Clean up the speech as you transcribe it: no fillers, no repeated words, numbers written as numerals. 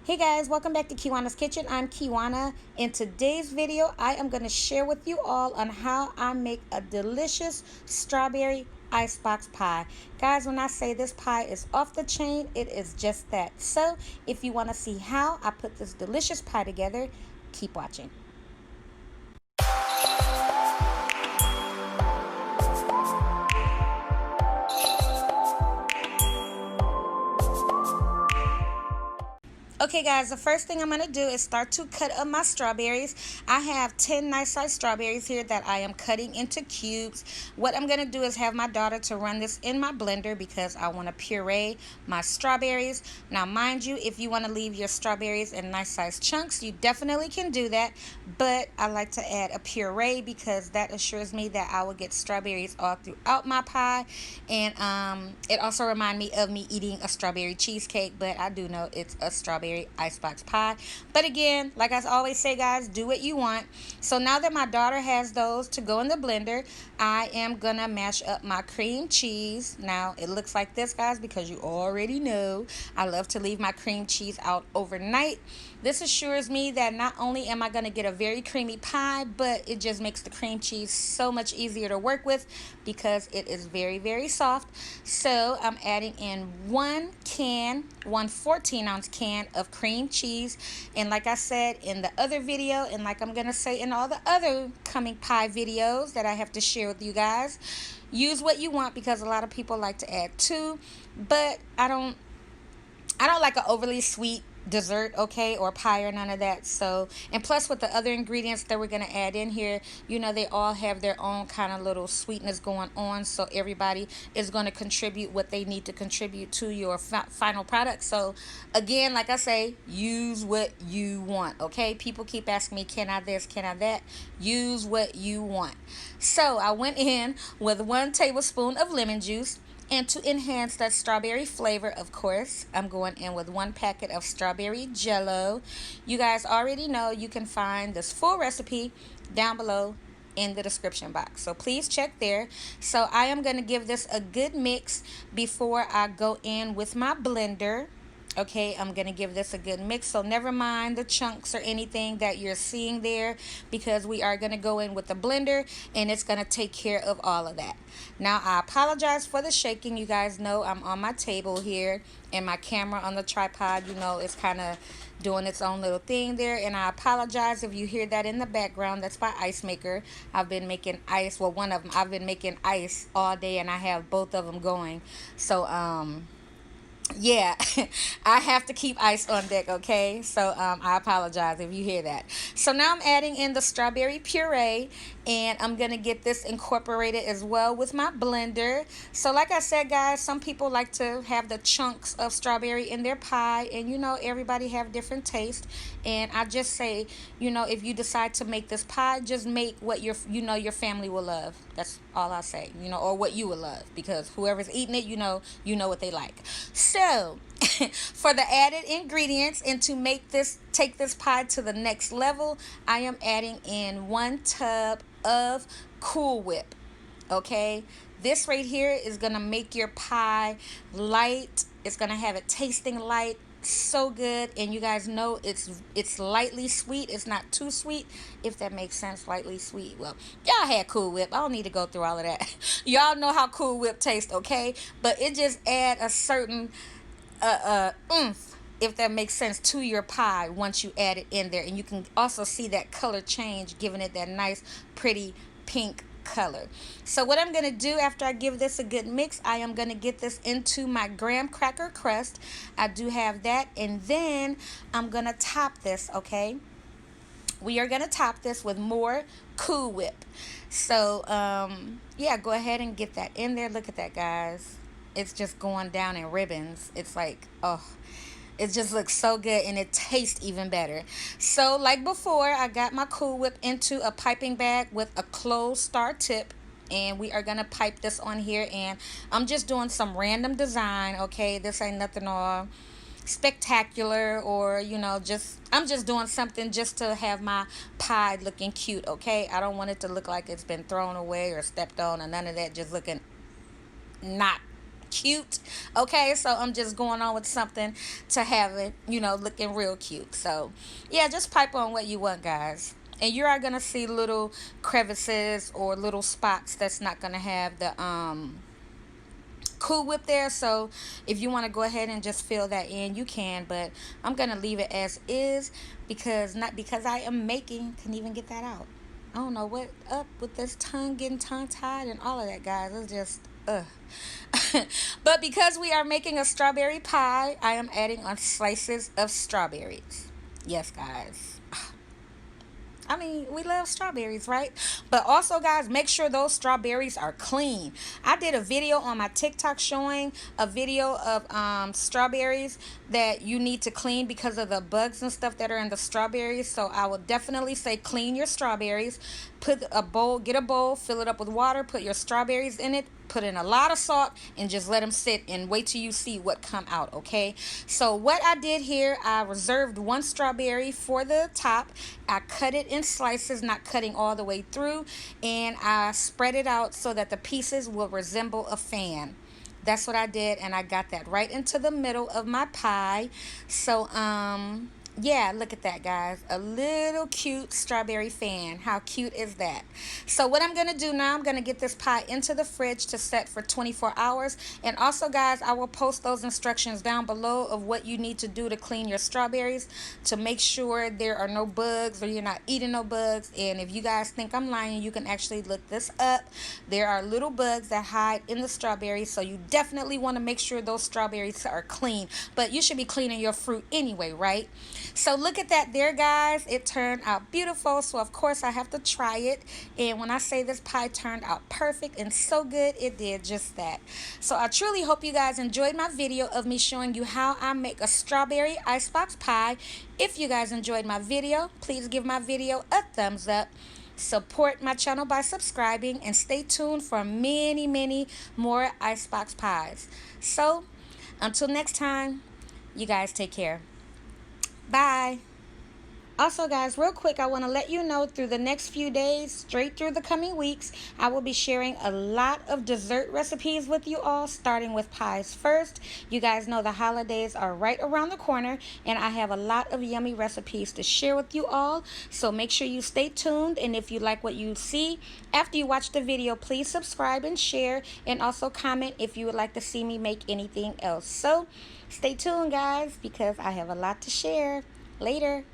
Hey guys, welcome back to Kiwanna's Kitchen. I'm Kiwanna. In today's video, I am going to share with you all on how I make a delicious strawberry icebox pie. Guys, when I say this pie is off the chain, it is just that. So, if you want to see how I put this delicious pie together, keep watching. Okay guys, the first thing I'm going to do is start to cut up my strawberries. I have 10 nice sized strawberries here that I am cutting into cubes. What I'm going to do is have my daughter to run this in my blender because I want to puree my strawberries. Now mind you, if you want to leave your strawberries in nice sized chunks, you definitely can do that. But I like to add a puree because that assures me that I will get strawberries all throughout my pie. And it also reminds me of me eating a strawberry cheesecake, but I do know it's a strawberry icebox pie. But again, like I always say guys, do what you want. So now that my daughter has those to go in the blender, I am gonna mash up my cream cheese. Now it looks like this guys because you already know I love to leave my cream cheese out overnight. This assures me that not only am I gonna get a very creamy pie, but it just makes the cream cheese so much easier to work with because it is very soft. So I'm adding in one 14-ounce can of cream cheese. And like I said in the other video, and like I'm gonna say in all the other coming pie videos that I have to share with you guys, use what you want because a lot of people like to add two, but I don't like an overly sweet dessert, okay, or pie or none of that. So, and plus with the other ingredients that we're going to add in here, you know, they all have their own kind of little sweetness going on, so everybody is going to contribute what they need to contribute to your final product. So again, like I say, use what you want, okay? People keep asking me, can I this, can I that? Use what you want. So I went in with 1 tablespoon of lemon juice. And to enhance that strawberry flavor, of course, I'm going in with 1 packet of strawberry jello. You guys already know you can find this full recipe down below in the description box. So please check there. So I am going to give this a good mix before I go in with my blender. Okay, I'm going to give this a good mix. So never mind the chunks or anything that you're seeing there because we are going to go in with the blender and it's going to take care of all of that. Now, I apologize for the shaking. You guys know I'm on my table here and my camera on the tripod, you know, it's kind of doing its own little thing there. And I apologize if you hear that in the background. That's my ice maker. I've been making ice. Well, one of them. I've been making ice all day and I have both of them going. So, yeah, I have to keep ice on deck, okay? So I apologize if you hear that. So now I'm adding in the strawberry puree, and I'm going to get this incorporated as well with my blender. So like I said, guys, some people like to have the chunks of strawberry in their pie, and you know, everybody have different taste. And I just say, you know, if you decide to make this pie, just make what your family will love. That's all I say, you know, or what you will love, because whoever's eating it, you know what they like. So for the added ingredients and to take this pie to the next level, I am adding in 1 tub of Cool Whip. Okay, this right here is gonna make your pie light. It's gonna have it tasting light, so good. And you guys know it's lightly sweet. It's not too sweet, if that makes sense. Lightly sweet. Well, y'all had Cool Whip. I don't need to go through all of that. Y'all know how Cool Whip tastes, okay? But it just add a certain oomph, if that makes sense, to your pie once you add it in there. And you can also see that color change, giving it that nice pretty pink color. So what I'm going to do after I give this a good mix, I am going to get this into my graham cracker crust. I do have that, and then I'm going to top this, okay? We are going to top this with more Cool Whip. So yeah, go ahead and get that in there. Look at that, guys. It's just going down in ribbons. It's like, oh, it just looks so good, and it tastes even better. So like before, I got my Cool Whip into a piping bag with a closed star tip, and we are gonna pipe this on here. And I'm just doing some random design, okay? This ain't nothing all spectacular, or you know, I'm just doing something just to have my pie looking cute, okay? I don't want it to look like it's been thrown away or stepped on or none of that. Just looking not cute. Okay, so I'm just going on with something to have it, looking real cute. So yeah, just pipe on what you want, guys. And you are gonna see little crevices or little spots that's not gonna have the Cool Whip there. So if you want to go ahead and just fill that in, you can, but I'm gonna leave it as is because not because I am making. Can even get that out. I don't know what up with this tongue getting tongue tied and all of that, guys. It's just but because we are making a strawberry pie, I am adding on slices of strawberries. Yes, guys. I mean, we love strawberries, right? But also, guys, make sure those strawberries are clean. I did a video on my TikTok showing a video of strawberries that you need to clean because of the bugs and stuff that are in the strawberries. So I would definitely say clean your strawberries. Get a bowl, fill it up with water, put your strawberries in it, put in a lot of salt, and just let them sit and wait till you see what come out. Okay, so what I did here, I reserved one strawberry for the top. I cut it in slices, not cutting all the way through, and I spread it out so that the pieces will resemble a fan. That's what I did, and I got that right into the middle of my pie. So yeah, look at that, guys. A little cute strawberry fan. How cute is that? So what I'm going to do now, I'm going to get this pie into the fridge to set for 24 hours. And also, guys, I will post those instructions down below of what you need to do to clean your strawberries to make sure there are no bugs or you're not eating no bugs. And if you guys think I'm lying, you can actually look this up. There are little bugs that hide in the strawberries, so you definitely want to make sure those strawberries are clean. But you should be cleaning your fruit anyway, right? So look at that there, guys. It turned out beautiful. So of course I have to try it. And when I say this pie turned out perfect and so good, it did just that. So I truly hope you guys enjoyed my video of me showing you how I make a strawberry icebox pie. If you guys enjoyed my video, please give my video a thumbs up. Support my channel by subscribing and stay tuned for many, many more icebox pies. So until next time, you guys take care. Bye. Also, guys, real quick, I want to let you know through the next few days, straight through the coming weeks, I will be sharing a lot of dessert recipes with you all, starting with pies first. You guys know the holidays are right around the corner, and I have a lot of yummy recipes to share with you all. So make sure you stay tuned, and if you like what you see after you watch the video, please subscribe and share, and also comment if you would like to see me make anything else. So stay tuned, guys, because I have a lot to share. Later.